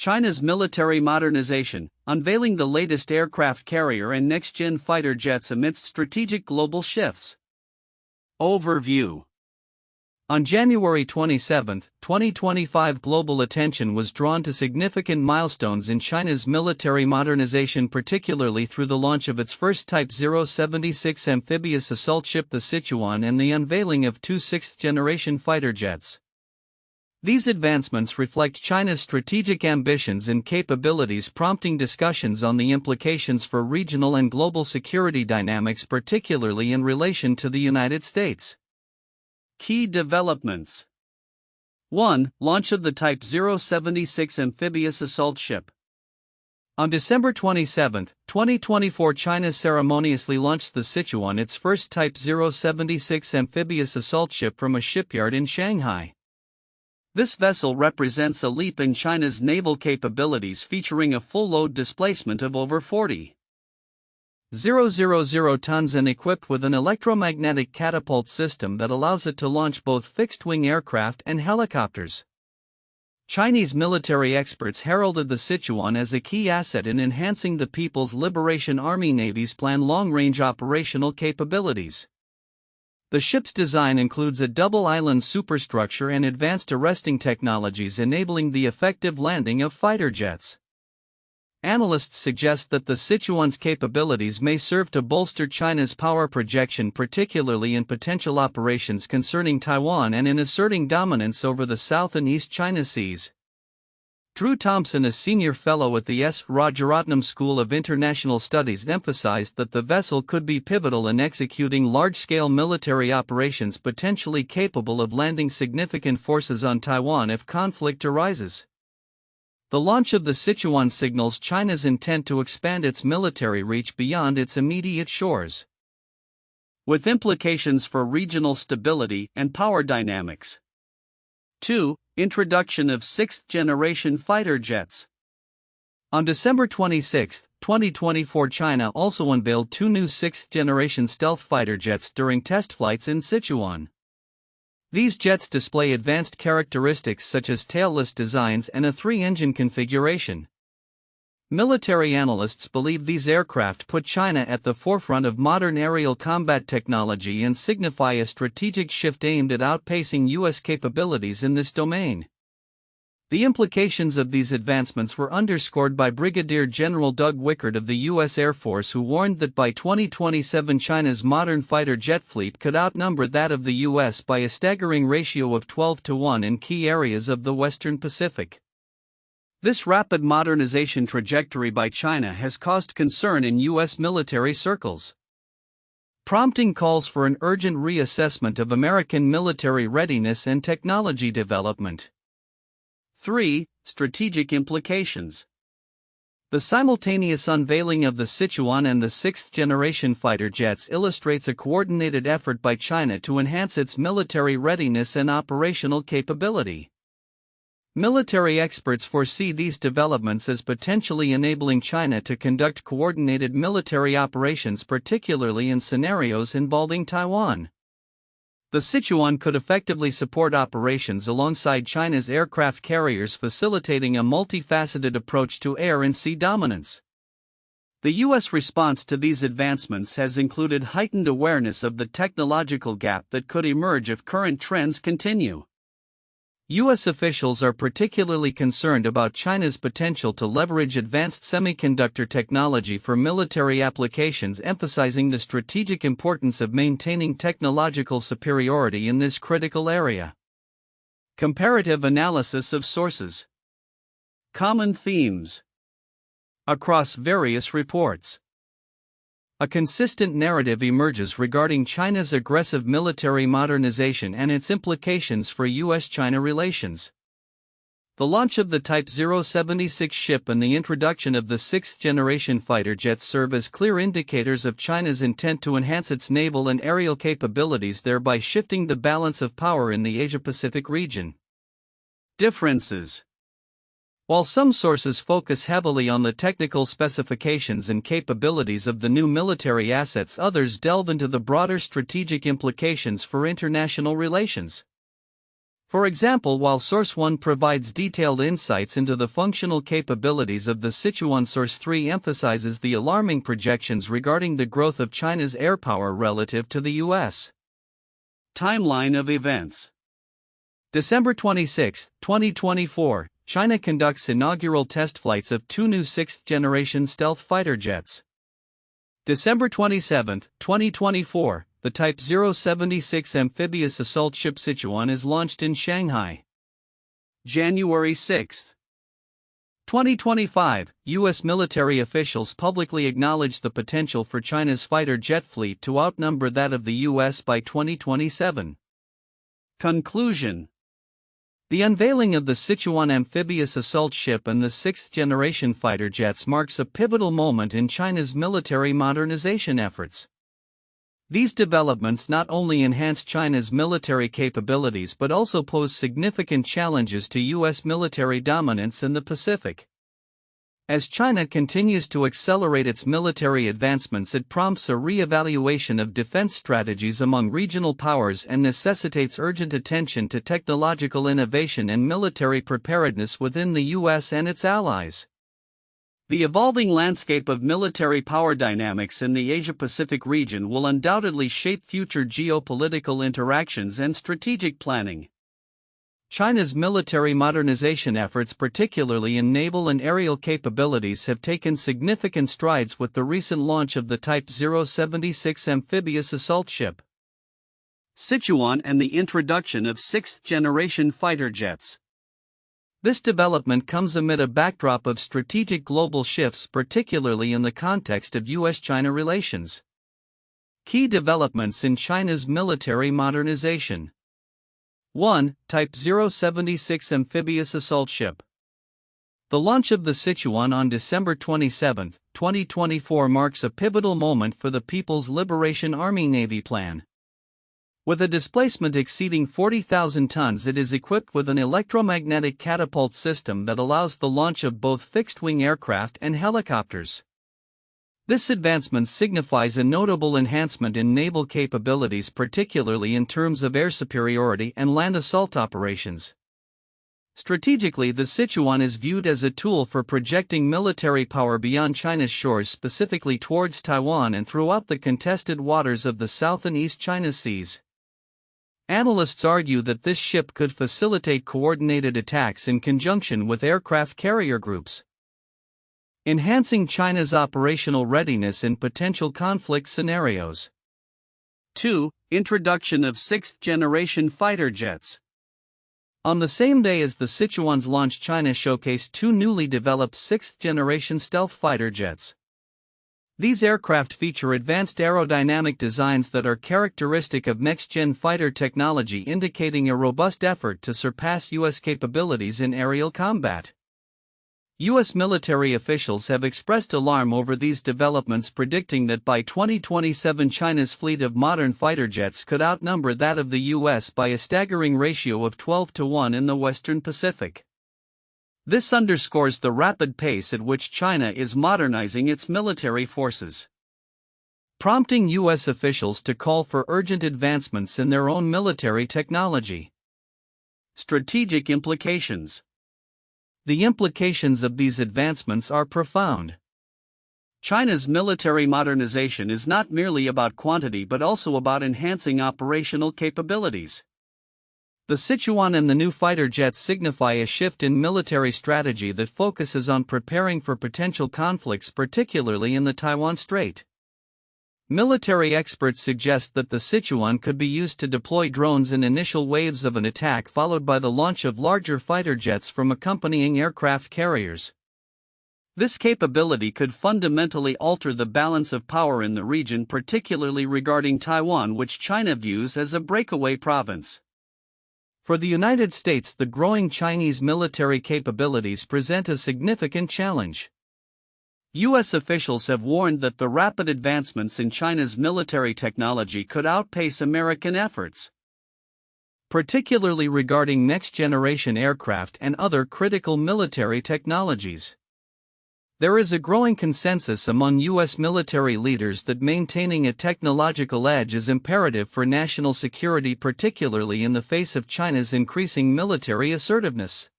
China's military modernization, unveiling the latest aircraft carrier and next-gen fighter jets amidst strategic global shifts. Overview. On January 27, 2025, global attention was drawn to significant milestones in China's military modernization, particularly through the launch of its first Type 076 amphibious assault ship, the Sichuan, and the unveiling of two sixth-generation fighter jets. These advancements reflect China's strategic ambitions and capabilities, prompting discussions on the implications for regional and global security dynamics, particularly in relation to the United States. Key developments. 1. Launch of the Type 076 amphibious assault ship. On December 27, 2024, China ceremoniously launched the Sichuan, its first Type 076 amphibious assault ship, from a shipyard in Shanghai. This vessel represents a leap in China's naval capabilities, featuring a full-load displacement of over 40,000 tons and equipped with an electromagnetic catapult system that allows it to launch both fixed-wing aircraft and helicopters. Chinese military experts heralded the Sichuan as a key asset in enhancing the People's Liberation Army Navy's planned long-range operational capabilities. The ship's design includes a double-island superstructure and advanced arresting technologies, enabling the effective landing of fighter jets. Analysts suggest that the Sichuan's capabilities may serve to bolster China's power projection, particularly in potential operations concerning Taiwan and in asserting dominance over the South and East China Seas. Drew Thompson, a senior fellow at the S. Rajaratnam School of International Studies, emphasized that the vessel could be pivotal in executing large-scale military operations, potentially capable of landing significant forces on Taiwan if conflict arises. The launch of the Sichuan signals China's intent to expand its military reach beyond its immediate shores, with implications for regional stability and power dynamics. 2. Introduction of sixth-generation fighter jets. On December 26, 2024, China also unveiled two new sixth-generation stealth fighter jets during test flights in Sichuan. These jets display advanced characteristics such as tailless designs and a three-engine configuration. Military analysts believe these aircraft put China at the forefront of modern aerial combat technology and signify a strategic shift aimed at outpacing U.S. capabilities in this domain. The implications of these advancements were underscored by Brigadier General Doug Wickard of the U.S. Air Force, who warned that by 2027 China's modern fighter jet fleet could outnumber that of the U.S. by a staggering ratio of 12-1 in key areas of the Western Pacific. This rapid modernization trajectory by China has caused concern in U.S. military circles, prompting calls for an urgent reassessment of American military readiness and technology development. 3. Strategic implications. The simultaneous unveiling of the Sichuan and the sixth-generation fighter jets illustrates a coordinated effort by China to enhance its military readiness and operational capability. Military experts foresee these developments as potentially enabling China to conduct coordinated military operations, particularly in scenarios involving Taiwan. The Sichuan could effectively support operations alongside China's aircraft carriers, facilitating a multifaceted approach to air and sea dominance. The U.S. response to these advancements has included heightened awareness of the technological gap that could emerge if current trends continue. U.S. officials are particularly concerned about China's potential to leverage advanced semiconductor technology for military applications, emphasizing the strategic importance of maintaining technological superiority in this critical area. Comparative analysis of sources. Common themes across various reports. A consistent narrative emerges regarding China's aggressive military modernization and its implications for U.S.-China relations. The launch of the Type 076 ship and the introduction of the sixth-generation fighter jets serve as clear indicators of China's intent to enhance its naval and aerial capabilities, thereby shifting the balance of power in the Asia-Pacific region. Differences. While some sources focus heavily on the technical specifications and capabilities of the new military assets, others delve into the broader strategic implications for international relations. For example, while Source 1 provides detailed insights into the functional capabilities of the Sichuan, Source 3 emphasizes the alarming projections regarding the growth of China's air power relative to the U.S. Timeline of events. December 26, 2024, China conducts inaugural test flights of two new sixth-generation stealth fighter jets. December 27, 2024, the Type 076 amphibious assault ship Sichuan is launched in Shanghai. January 6, 2025, U.S. military officials publicly acknowledged the potential for China's fighter jet fleet to outnumber that of the U.S. by 2027. Conclusion. The unveiling of the Sichuan amphibious assault ship and the sixth-generation fighter jets marks a pivotal moment in China's military modernization efforts. These developments not only enhance China's military capabilities but also pose significant challenges to U.S. military dominance in the Pacific. As China continues to accelerate its military advancements, it prompts a re-evaluation of defense strategies among regional powers and necessitates urgent attention to technological innovation and military preparedness within the U.S. and its allies. The evolving landscape of military power dynamics in the Asia-Pacific region will undoubtedly shape future geopolitical interactions and strategic planning. China's military modernization efforts, particularly in naval and aerial capabilities, have taken significant strides with the recent launch of the Type 076 amphibious assault ship Sichuan and the introduction of sixth-generation fighter jets. This development comes amid a backdrop of strategic global shifts, particularly in the context of U.S.-China relations. Key developments in China's military modernization. 1. Type 076 amphibious assault ship. The launch of the Sichuan on December 27, 2024 marks a pivotal moment for the People's Liberation Army Navy plan. With a displacement exceeding 40,000 tons, it is equipped with an electromagnetic catapult system that allows the launch of both fixed-wing aircraft and helicopters. This advancement signifies a notable enhancement in naval capabilities, particularly in terms of air superiority and land assault operations. Strategically, the Sichuan is viewed as a tool for projecting military power beyond China's shores, specifically towards Taiwan and throughout the contested waters of the South and East China Seas. Analysts argue that this ship could facilitate coordinated attacks in conjunction with aircraft carrier groups, enhancing China's operational readiness in potential conflict scenarios. 2. Introduction of sixth-generation fighter jets. On the same day as the Sichuan's launch, China showcased two newly developed sixth-generation stealth fighter jets. These aircraft feature advanced aerodynamic designs that are characteristic of next-gen fighter technology, indicating a robust effort to surpass U.S. capabilities in aerial combat. U.S. military officials have expressed alarm over these developments, predicting that by 2027 China's fleet of modern fighter jets could outnumber that of the U.S. by a staggering ratio of 12-1 in the Western Pacific. This underscores the rapid pace at which China is modernizing its military forces, prompting U.S. officials to call for urgent advancements in their own military technology. Strategic implications. The implications of these advancements are profound. China's military modernization is not merely about quantity but also about enhancing operational capabilities. The Sichuan and the new fighter jets signify a shift in military strategy that focuses on preparing for potential conflicts, particularly in the Taiwan Strait. Military experts suggest that the Sichuan could be used to deploy drones in initial waves of an attack, followed by the launch of larger fighter jets from accompanying aircraft carriers. This capability could fundamentally alter the balance of power in the region, particularly regarding Taiwan, which China views as a breakaway province. For the United States, the growing Chinese military capabilities present a significant challenge. U.S. officials have warned that the rapid advancements in China's military technology could outpace American efforts, particularly regarding next-generation aircraft and other critical military technologies. There is a growing consensus among U.S. military leaders that maintaining a technological edge is imperative for national security, particularly in the face of China's increasing military assertiveness.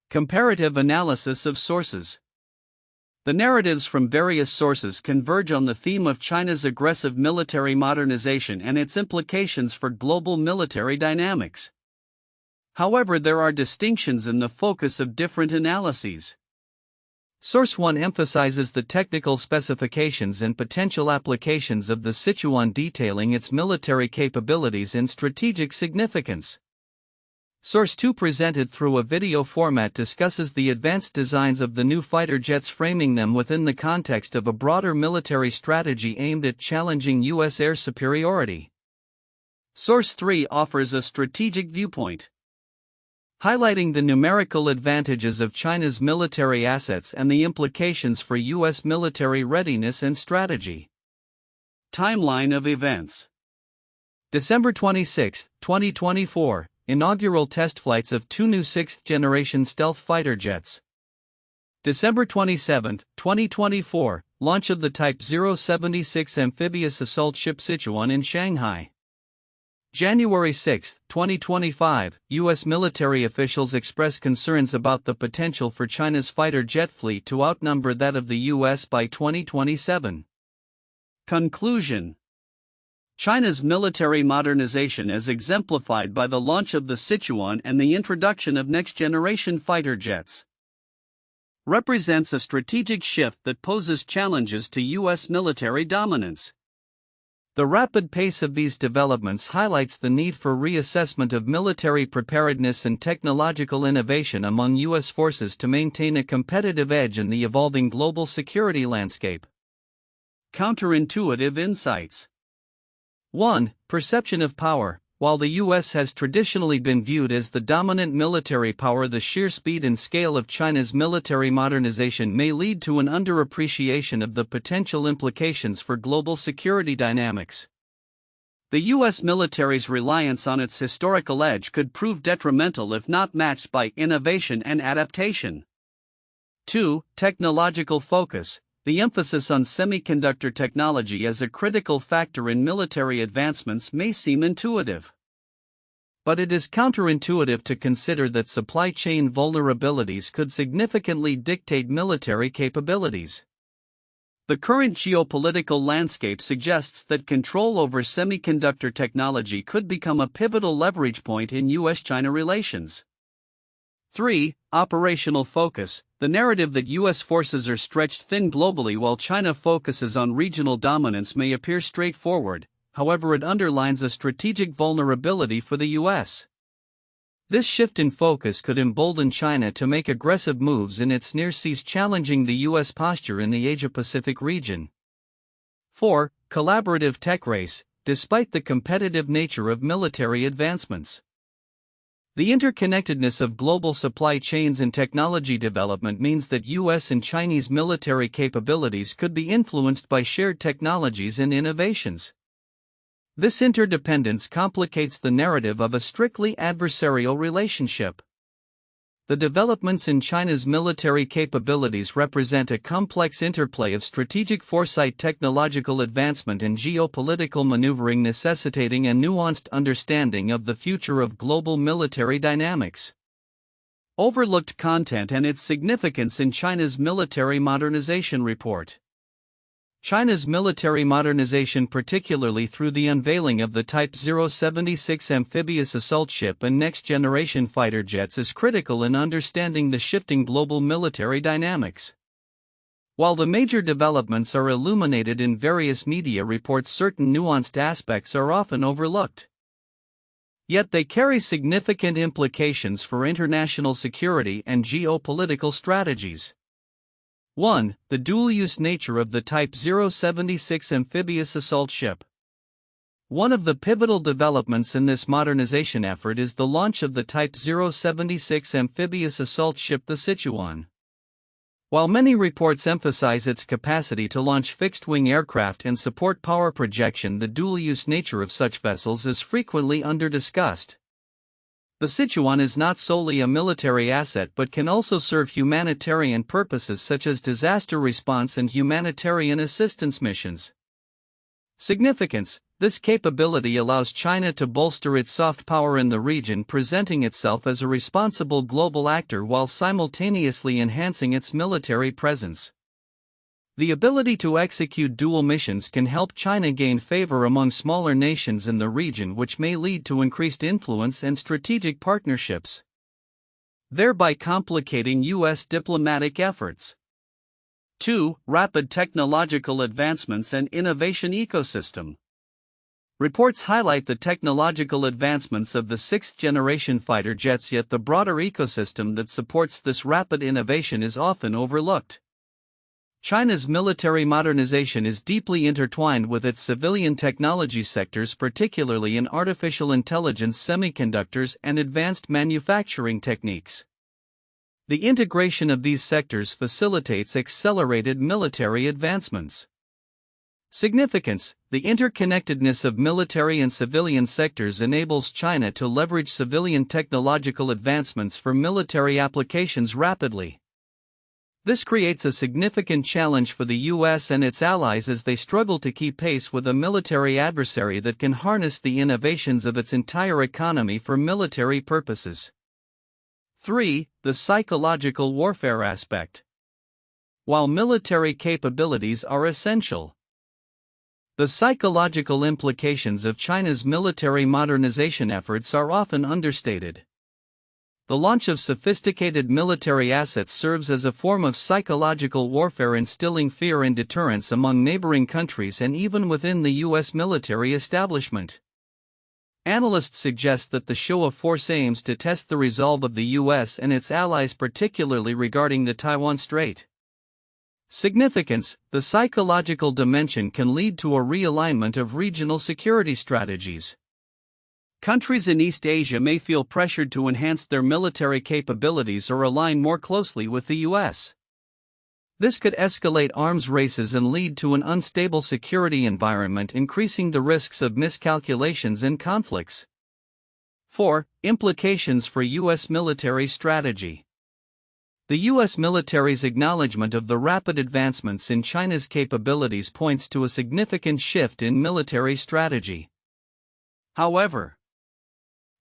Comparative analysis of sources. The narratives from various sources converge on the theme of China's aggressive military modernization and its implications for global military dynamics. However, there are distinctions in the focus of different analyses. Source 1 emphasizes the technical specifications and potential applications of the Sichuan, detailing its military capabilities and strategic significance. Source 2, presented through a video format, discusses the advanced designs of the new fighter jets, framing them within the context of a broader military strategy aimed at challenging U.S. air superiority. Source 3 offers a strategic viewpoint, highlighting the numerical advantages of China's military assets and the implications for U.S. military readiness and strategy. Timeline of events. December 26, 2024, inaugural test flights of two new 6th-generation stealth fighter jets. December 27, 2024, launch of the Type 076 amphibious assault ship Sichuan in Shanghai. January 6, 2025, U.S. military officials express concerns about the potential for China's fighter jet fleet to outnumber that of the U.S. by 2027. Conclusion. China's military modernization, as exemplified by the launch of the Sichuan and the introduction of next-generation fighter jets, represents a strategic shift that poses challenges to U.S. military dominance. The rapid pace of these developments highlights the need for reassessment of military preparedness and technological innovation among U.S. forces to maintain a competitive edge in the evolving global security landscape. Counterintuitive insights. 1. Perception of power. While the U.S. has traditionally been viewed as the dominant military power, the sheer speed and scale of China's military modernization may lead to an underappreciation of the potential implications for global security dynamics. The U.S. military's reliance on its historical edge could prove detrimental if not matched by innovation and adaptation. 2. Technological focus. The emphasis on semiconductor technology as a critical factor in military advancements may seem intuitive. But it is counterintuitive to consider that supply chain vulnerabilities could significantly dictate military capabilities. The current geopolitical landscape suggests that control over semiconductor technology could become a pivotal leverage point in U.S.-China relations. 3. Operational focus. The narrative that U.S. forces are stretched thin globally while China focuses on regional dominance may appear straightforward, however, it underlines a strategic vulnerability for the U.S. This shift in focus could embolden China to make aggressive moves in its near seas, challenging the U.S. posture in the Asia-Pacific region. 4. Collaborative tech race. Despite the competitive nature of military advancements, the interconnectedness of global supply chains and technology development means that U.S. and Chinese military capabilities could be influenced by shared technologies and innovations. This interdependence complicates the narrative of a strictly adversarial relationship. The developments in China's military capabilities represent a complex interplay of strategic foresight, technological advancement, and geopolitical maneuvering, necessitating a nuanced understanding of the future of global military dynamics. Overlooked content and its significance in China's military modernization report. China's military modernization, particularly through the unveiling of the Type 076 amphibious assault ship and next-generation fighter jets, is critical in understanding the shifting global military dynamics. While the major developments are illuminated in various media reports, certain nuanced aspects are often overlooked. Yet they carry significant implications for international security and geopolitical strategies. 1. The dual-use nature of the Type 076 amphibious assault ship. One of the pivotal developments in this modernization effort is the launch of the Type 076 amphibious assault ship, the Sichuan. While many reports emphasize its capacity to launch fixed-wing aircraft and support power projection, the dual-use nature of such vessels is frequently under-discussed. The Sichuan is not solely a military asset but can also serve humanitarian purposes such as disaster response and humanitarian assistance missions. Significance: this capability allows China to bolster its soft power in the region, presenting itself as a responsible global actor while simultaneously enhancing its military presence. The ability to execute dual missions can help China gain favor among smaller nations in the region, which may lead to increased influence and strategic partnerships, thereby complicating U.S. diplomatic efforts. 2. Rapid technological advancements and innovation ecosystem. Reports highlight the technological advancements of the sixth-generation fighter jets, yet the broader ecosystem that supports this rapid innovation is often overlooked. China's military modernization is deeply intertwined with its civilian technology sectors, particularly in artificial intelligence, semiconductors, and advanced manufacturing techniques. The integration of these sectors facilitates accelerated military advancements. Significance: the interconnectedness of military and civilian sectors enables China to leverage civilian technological advancements for military applications rapidly. This creates a significant challenge for the U.S. and its allies as they struggle to keep pace with a military adversary that can harness the innovations of its entire economy for military purposes. 3. The psychological warfare aspect. While military capabilities are essential, the psychological implications of China's military modernization efforts are often understated. The launch of sophisticated military assets serves as a form of psychological warfare, instilling fear and deterrence among neighboring countries and even within the U.S. military establishment. Analysts suggest that the show of force aims to test the resolve of the U.S. and its allies, particularly regarding the Taiwan Strait. Significance: the psychological dimension can lead to a realignment of regional security strategies. Countries in East Asia may feel pressured to enhance their military capabilities or align more closely with the U.S. This could escalate arms races and lead to an unstable security environment, increasing the risks of miscalculations and conflicts. 4. Implications for U.S. military strategy. The U.S. military's acknowledgement of the rapid advancements in China's capabilities points to a significant shift in military strategy. However,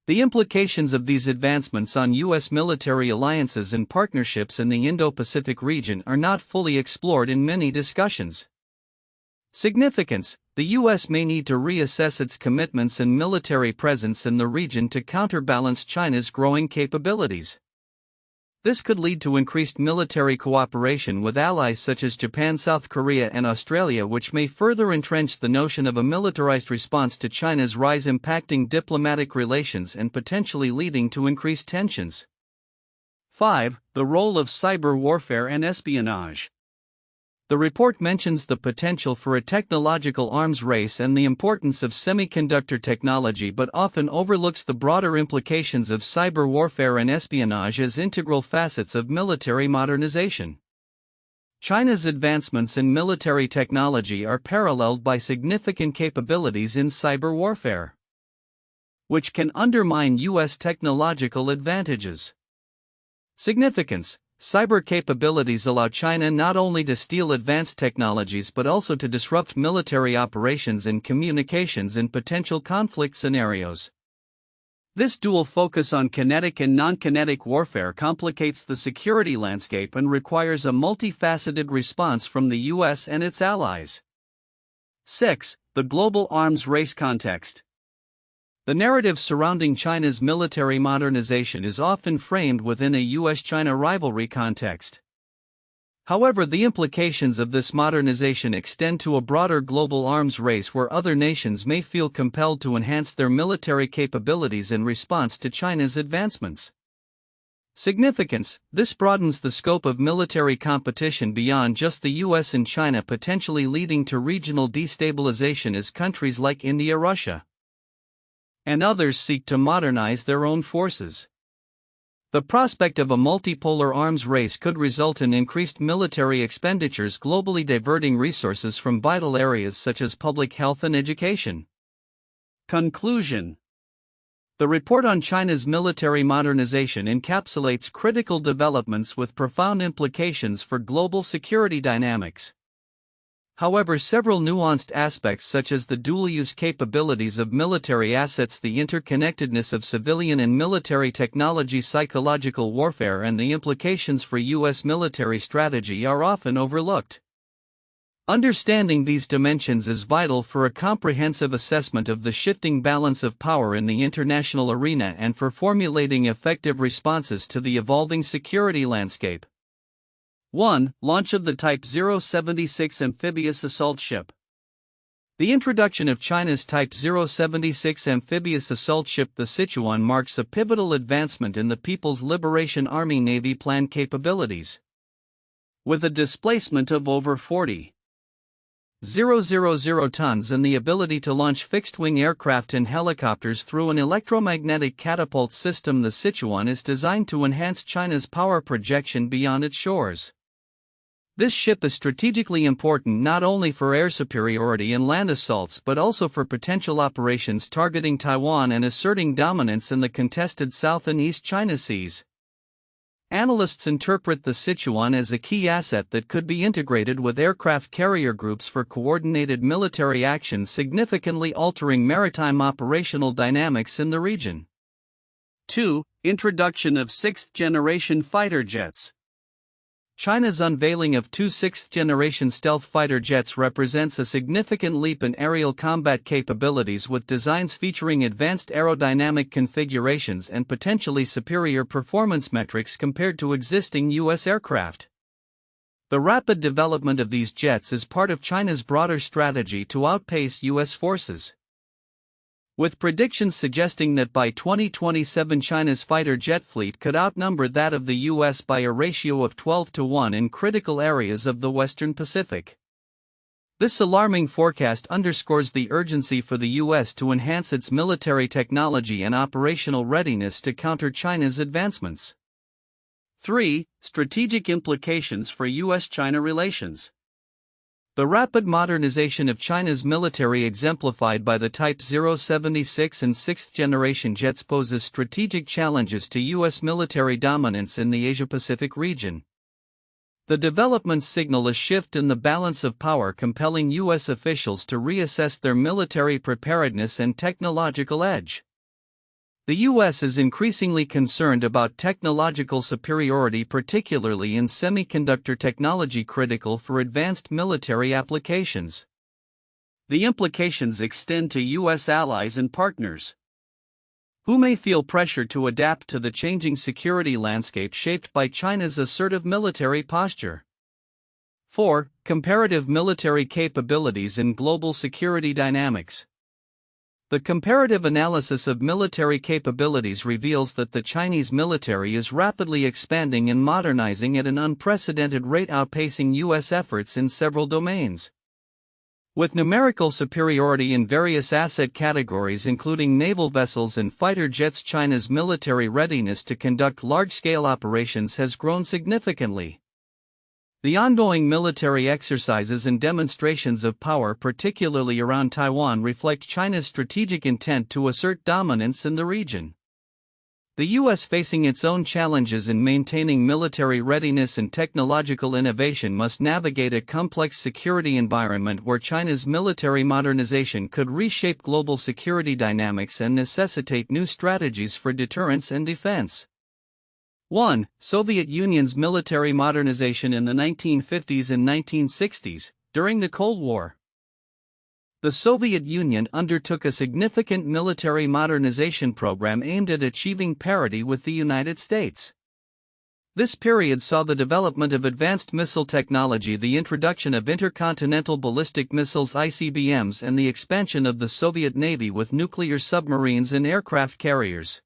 the implications of these advancements on U.S. military alliances and partnerships in the Indo-Pacific region are not fully explored in many discussions. Significance: the U.S. may need to reassess its commitments and military presence in the region to counterbalance China's growing capabilities. This could lead to increased military cooperation with allies such as Japan, South Korea, and Australia, which may further entrench the notion of a militarized response to China's rise, impacting diplomatic relations and potentially leading to increased tensions. 5. The role of cyber warfare and espionage. The report mentions the potential for a technological arms race and the importance of semiconductor technology, but often overlooks the broader implications of cyber warfare and espionage as integral facets of military modernization. China's advancements in military technology are paralleled by significant capabilities in cyber warfare, which can undermine U.S. technological advantages. Significance: cyber capabilities allow China not only to steal advanced technologies but also to disrupt military operations and communications in potential conflict scenarios. This dual focus on kinetic and non-kinetic warfare complicates the security landscape and requires a multifaceted response from the U.S. and its allies. 6. The global arms race context. The narrative surrounding China's military modernization is often framed within a U.S.-China rivalry context. However, the implications of this modernization extend to a broader global arms race where other nations may feel compelled to enhance their military capabilities in response to China's advancements. Significance: this broadens the scope of military competition beyond just the U.S. and China, potentially leading to regional destabilization as countries like India, Russia, and others seek to modernize their own forces. The prospect of a multipolar arms race could result in increased military expenditures globally, diverting resources from vital areas such as public health and education. Conclusion: The report on China's military modernization encapsulates critical developments with profound implications for global security dynamics. However, several nuanced aspects such as the dual-use capabilities of military assets, the interconnectedness of civilian and military technology, psychological warfare, and the implications for U.S. military strategy are often overlooked. Understanding these dimensions is vital for a comprehensive assessment of the shifting balance of power in the international arena and for formulating effective responses to the evolving security landscape. 1. Launch of the Type 076 amphibious assault ship. The introduction of China's Type 076 amphibious assault ship, the Sichuan, marks a pivotal advancement in the People's Liberation Army Navy planned capabilities. With a displacement of over 40,000 tons and the ability to launch fixed-wing aircraft and helicopters through an electromagnetic catapult system, the Sichuan is designed to enhance China's power projection beyond its shores. This ship is strategically important not only for air superiority and land assaults but also for potential operations targeting Taiwan and asserting dominance in the contested South and East China Seas. Analysts interpret the Sichuan as a key asset that could be integrated with aircraft carrier groups for coordinated military actions, significantly altering maritime operational dynamics in the region. 2. Introduction of sixth-generation fighter jets. China's unveiling of two sixth-generation stealth fighter jets represents a significant leap in aerial combat capabilities, with designs featuring advanced aerodynamic configurations and potentially superior performance metrics compared to existing U.S. aircraft. The rapid development of these jets is part of China's broader strategy to outpace U.S. forces, with predictions suggesting that by 2027 China's fighter jet fleet could outnumber that of the U.S. by a ratio of 12-1 in critical areas of the Western Pacific. This alarming forecast underscores the urgency for the U.S. to enhance its military technology and operational readiness to counter China's advancements. 3. Strategic implications for U.S.-China relations. The rapid modernization of China's military, exemplified by the Type 076 and sixth-generation jets, poses strategic challenges to U.S. military dominance in the Asia-Pacific region. The developments signal a shift in the balance of power, compelling U.S. officials to reassess their military preparedness and technological edge. The U.S. is increasingly concerned about technological superiority, particularly in semiconductor technology critical for advanced military applications. The implications extend to U.S. allies and partners, who may feel pressure to adapt to the changing security landscape shaped by China's assertive military posture. 4. Comparative military capabilities in global security dynamics. The comparative analysis of military capabilities reveals that the Chinese military is rapidly expanding and modernizing at an unprecedented rate, outpacing U.S. efforts in several domains. With numerical superiority in various asset categories including naval vessels and fighter jets, China's military readiness to conduct large-scale operations has grown significantly. The ongoing military exercises and demonstrations of power, particularly around Taiwan, reflect China's strategic intent to assert dominance in the region. The U.S., facing its own challenges in maintaining military readiness and technological innovation, must navigate a complex security environment where China's military modernization could reshape global security dynamics and necessitate new strategies for deterrence and defense. 1. Soviet Union's military modernization in the 1950s and 1960s, during the Cold War. The Soviet Union undertook a significant military modernization program aimed at achieving parity with the United States. This period saw the development of advanced missile technology, the introduction of intercontinental ballistic missiles (ICBMs), and the expansion of the Soviet Navy with nuclear submarines and aircraft carriers.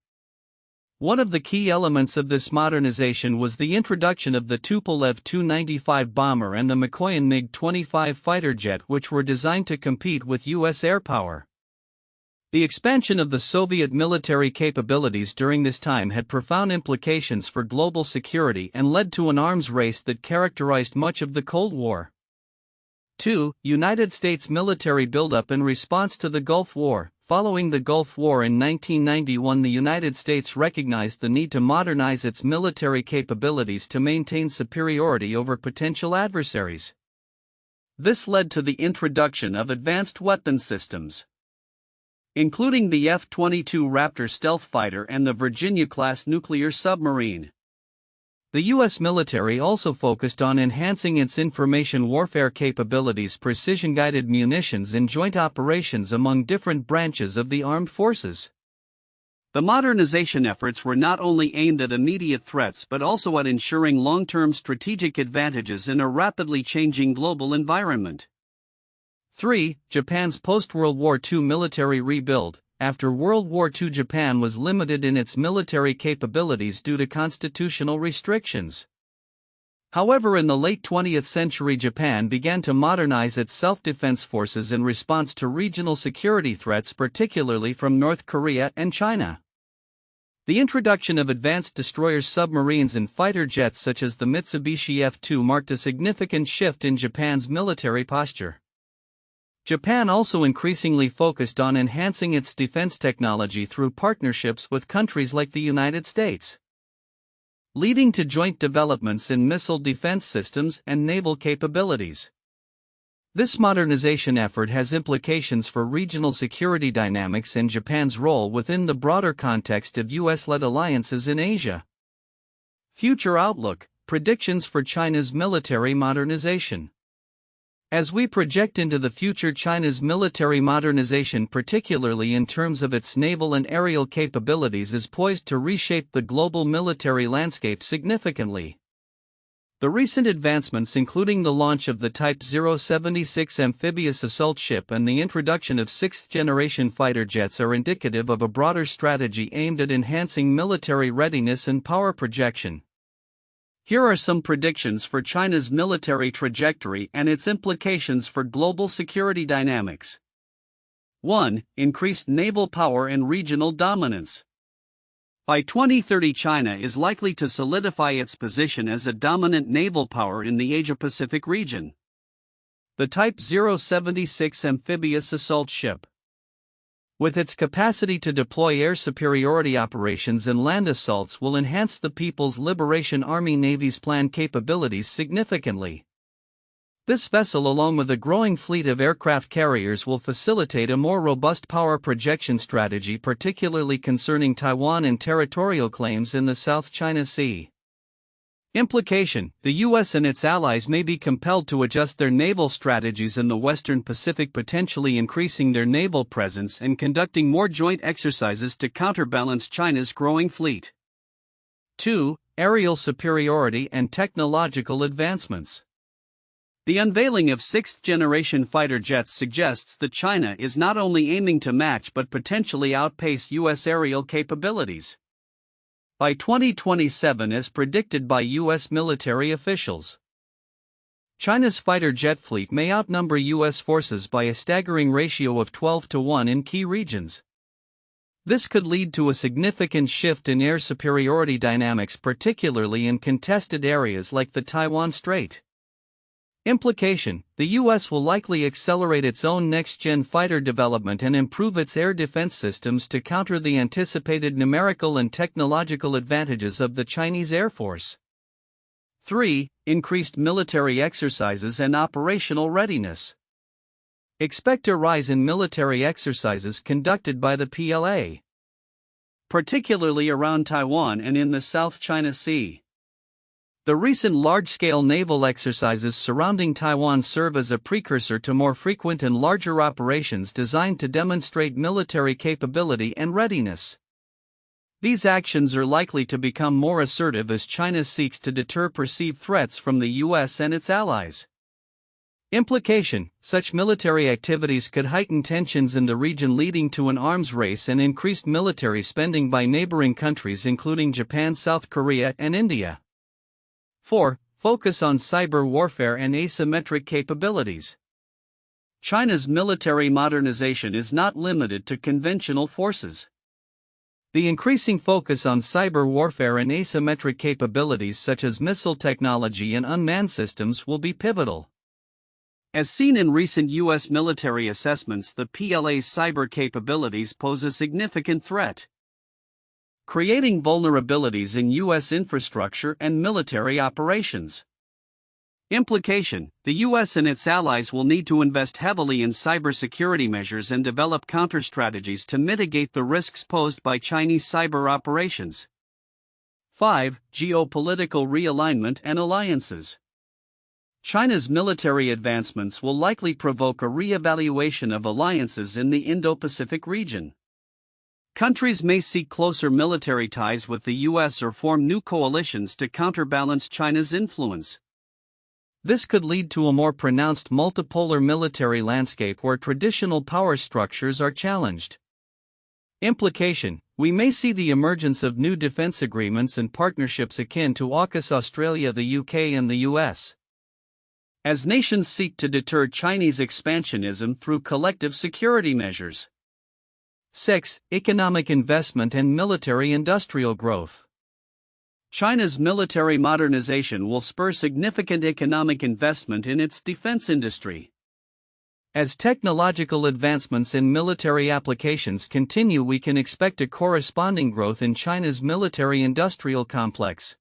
One of the key elements of this modernization was the introduction of the Tupolev Tu-95 bomber and the Mikoyan MiG-25 fighter jet, which were designed to compete with U.S. air power. The expansion of the Soviet military capabilities during this time had profound implications for global security and led to an arms race that characterized much of the Cold War. 2. United States military buildup in response to the Gulf War. Following the Gulf War in 1991, the United States recognized the need to modernize its military capabilities to maintain superiority over potential adversaries. This led to the introduction of advanced weapons systems, including the F-22 Raptor stealth fighter and the Virginia-class nuclear submarine. The U.S. military also focused on enhancing its information warfare capabilities, precision-guided munitions, and joint operations among different branches of the armed forces. The modernization efforts were not only aimed at immediate threats but also at ensuring long-term strategic advantages in a rapidly changing global environment. 3. Japan's post-World War II military rebuild. After World War II, Japan was limited in its military capabilities due to constitutional restrictions. However, in the late 20th century, Japan began to modernize its self-defense forces in response to regional security threats, particularly from North Korea and China. The introduction of advanced destroyers, submarines, and fighter jets such as the Mitsubishi F-2 marked a significant shift in Japan's military posture. Japan also increasingly focused on enhancing its defense technology through partnerships with countries like the United States, leading to joint developments in missile defense systems and naval capabilities. This modernization effort has implications for regional security dynamics and Japan's role within the broader context of U.S.-led alliances in Asia. Future outlook: predictions for China's military modernization. As we project into the future, China's military modernization, particularly in terms of its naval and aerial capabilities, is poised to reshape the global military landscape significantly. The recent advancements, including the launch of the Type 076 amphibious assault ship and the introduction of sixth-generation fighter jets, are indicative of a broader strategy aimed at enhancing military readiness and power projection. Here are some predictions for China's military trajectory and its implications for global security dynamics. 1. Increased naval power and regional dominance. By 2030, China is likely to solidify its position as a dominant naval power in the Asia-Pacific region. The Type 076 amphibious assault ship, with its capacity to deploy air superiority operations and land assaults, will enhance the People's Liberation Army Navy's planned capabilities significantly. This vessel, along with a growing fleet of aircraft carriers, will facilitate a more robust power projection strategy, particularly concerning Taiwan and territorial claims in the South China Sea. Implication: the U.S. and its allies may be compelled to adjust their naval strategies in the Western Pacific, potentially increasing their naval presence and conducting more joint exercises to counterbalance China's growing fleet. 2. Aerial superiority and technological advancements. The unveiling of sixth-generation fighter jets suggests that China is not only aiming to match but potentially outpace U.S. aerial capabilities. By 2027, as predicted by U.S. military officials, China's fighter jet fleet may outnumber U.S. forces by a staggering ratio of 12-1 in key regions. This could lead to a significant shift in air superiority dynamics, particularly in contested areas like the Taiwan Strait. Implication: the U.S. will likely accelerate its own next-gen fighter development and improve its air defense systems to counter the anticipated numerical and technological advantages of the Chinese Air Force. 3. Increased military exercises and operational readiness. Expect a rise in military exercises conducted by the PLA, particularly around Taiwan and in the South China Sea. The recent large-scale naval exercises surrounding Taiwan serve as a precursor to more frequent and larger operations designed to demonstrate military capability and readiness. These actions are likely to become more assertive as China seeks to deter perceived threats from the U.S. and its allies. Implication: such military activities could heighten tensions in the region, leading to an arms race and increased military spending by neighboring countries including Japan, South Korea, and India. 4. Focus on cyber warfare and asymmetric capabilities. China's military modernization is not limited to conventional forces. The increasing focus on cyber warfare and asymmetric capabilities such as missile technology and unmanned systems will be pivotal. As seen in recent U.S. military assessments, the PLA's cyber capabilities pose a significant threat, creating vulnerabilities in U.S. infrastructure and military operations. Implication: the U.S. and its allies will need to invest heavily in cybersecurity measures and develop counter-strategies to mitigate the risks posed by Chinese cyber operations. 5. Geopolitical realignment and alliances. China's military advancements will likely provoke a re-evaluation of alliances in the Indo-Pacific region. Countries may seek closer military ties with the U.S. or form new coalitions to counterbalance China's influence. This could lead to a more pronounced multipolar military landscape where traditional power structures are challenged. Implication: we may see the emergence of new defense agreements and partnerships akin to AUKUS Australia, the UK, and the US, as nations seek to deter Chinese expansionism through collective security measures. 6. Economic investment and military-industrial growth. China's military modernization will spur significant economic investment in its defense industry. As technological advancements in military applications continue, we can expect a corresponding growth in China's military-industrial complex.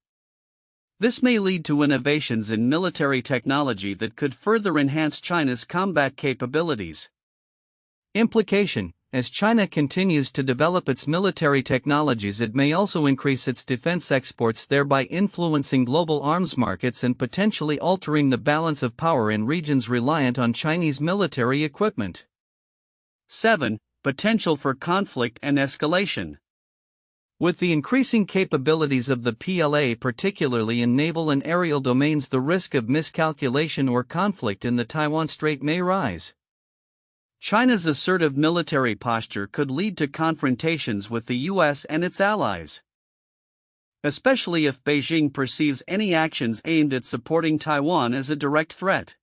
This may lead to innovations in military technology that could further enhance China's combat capabilities. Implication: as China continues to develop its military technologies, it may also increase its defense exports, thereby influencing global arms markets and potentially altering the balance of power in regions reliant on Chinese military equipment. 7. Potential for conflict and escalation. With the increasing capabilities of the PLA, particularly in naval and aerial domains, the risk of miscalculation or conflict in the Taiwan Strait may rise. China's assertive military posture could lead to confrontations with the U.S. and its allies, especially if Beijing perceives any actions aimed at supporting Taiwan as a direct threat.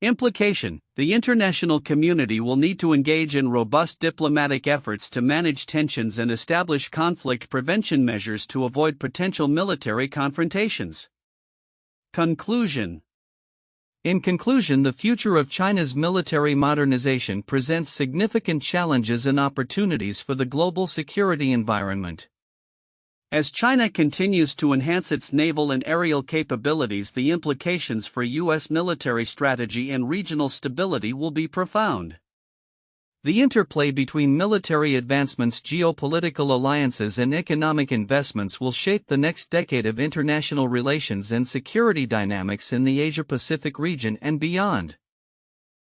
Implication: the international community will need to engage in robust diplomatic efforts to manage tensions and establish conflict prevention measures to avoid potential military confrontations. Conclusion. In conclusion, the future of China's military modernization presents significant challenges and opportunities for the global security environment. As China continues to enhance its naval and aerial capabilities, the implications for U.S. military strategy and regional stability will be profound. The interplay between military advancements, geopolitical alliances, and economic investments will shape the next decade of international relations and security dynamics in the Asia-Pacific region and beyond.